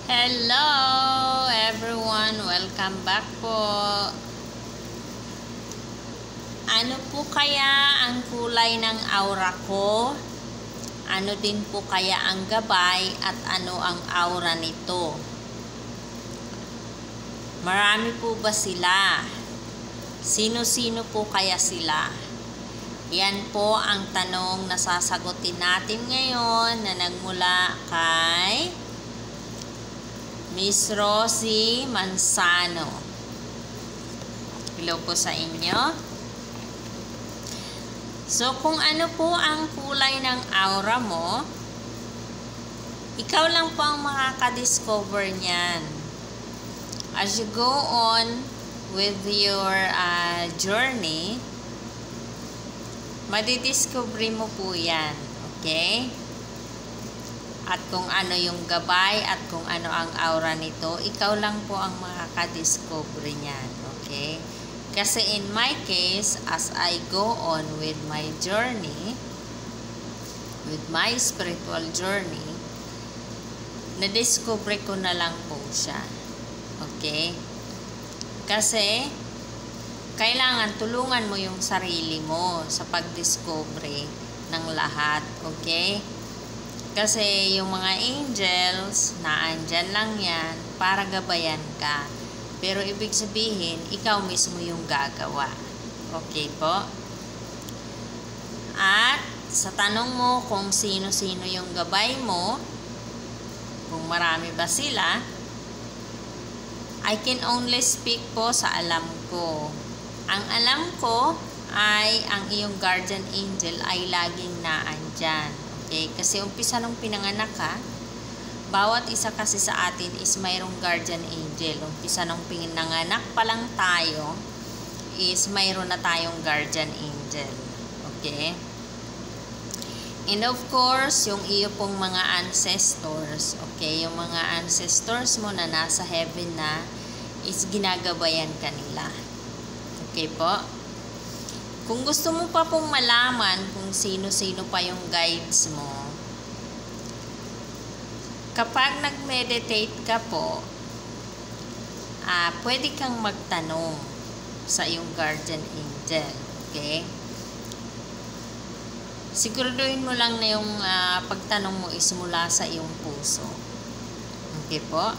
Hello everyone! Welcome back po. Ano po kaya ang kulay ng aura ko? Ano din po kaya ang gabay at ano ang aura nito? Marami po ba sila? Sino-sino po kaya sila? Yan po ang tanong na sasagutin natin ngayon na nagmula kay Miss Rosie Manzano. Hello po sa inyo. So, kung ano po ang kulay ng aura mo, ikaw lang po ang makaka-discover niyan. As you go on with your journey, madidiscover mo po yan. Okay? At kung ano yung gabay at kung ano ang aura nito, ikaw lang po ang makaka-discover niyan. Okay? Kasi in my case, as I go on with my journey, with my spiritual journey, na-discover ko na lang po siya. Okay? Kasi, kailangan tulungan mo yung sarili mo sa pag-discover ng lahat. Okay? Kasi yung mga angels, na andyan lang yan para gabayan ka. Pero ibig sabihin, ikaw mismo yung gagawa. Okay po? At sa tanong mo kung sino-sino yung gabay mo, kung marami ba sila, I can only speak po sa alam ko. Ang alam ko ay ang iyong guardian angel ay laging naandyan. Okay? Kasi umpisa nung pinanganak ka, bawat isa kasi sa atin is mayroong guardian angel. Umpisa nung pinanganak pa lang tayo is mayroon na tayong guardian angel. Okay? And of course, yung iyo pong mga ancestors, okay, yung mga ancestors mo na nasa heaven na is ginagabayan kanila. Okay po? Kung gusto mo pa pong malaman kung sino-sino pa yung guides mo, kapag nag-meditate ka po, pwede kang magtanong sa iyong guardian angel. Okay? Siguraduhin mo lang na yung pagtanong mo is mula sa iyong puso. Okay po?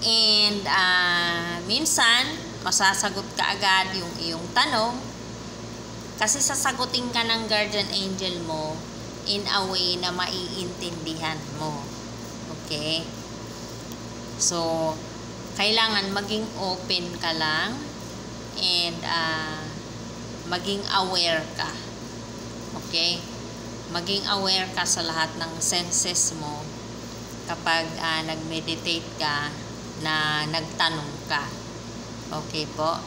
And minsan, masasagot ka agad yung iyong tanong kasi sasagutin ka ng guardian angel mo in a way na maiintindihan mo. Okay? So, kailangan maging open ka lang and maging aware ka. Okay? Maging aware ka sa lahat ng senses mo kapag nag-meditate ka na nagtanong ka. Okay po?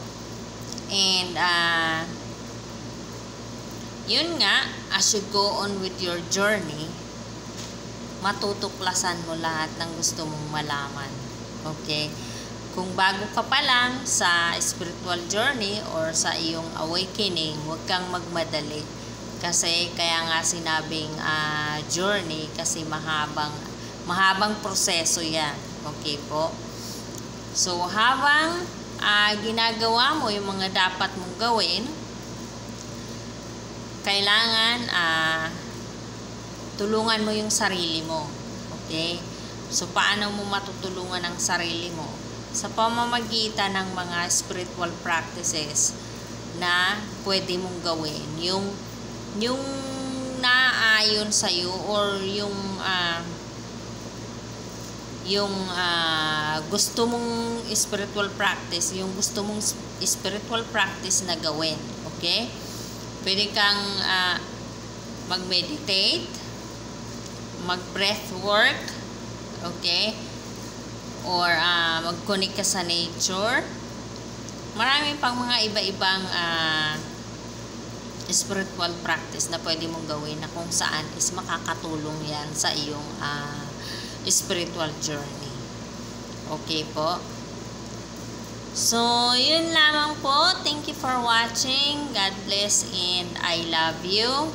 And yun nga, as you go on with your journey, matutuklasan mo lahat ng gusto mong malaman. Okay? Kung bago ka pa lang sa spiritual journey or sa iyong awakening, huwag kang magmadali. Kasi kaya nga sinabing journey kasi mahabang proseso yan. Okay po? So, habang ginagawa mo yung mga dapat mong gawin, kailangan tulungan mo yung sarili mo. Okay? So, paano mo matutulungan ang sarili mo? Sa pamamagitan ng mga spiritual practices na pwede mong gawin. Yung naayon sa'yo or yung gusto mong spiritual practice, yung gusto mong spiritual practice na gawin. Okay? Pwede kang mag-meditate, mag-breath work, okay? Or mag-connect ka sa nature. Marami pang mga iba-ibang spiritual practice na pwede mong gawin na kung saan is makakatulong yan sa iyong spiritual journey. Okay po? So, yun lamang po. Thank you for watching. God bless and I love you.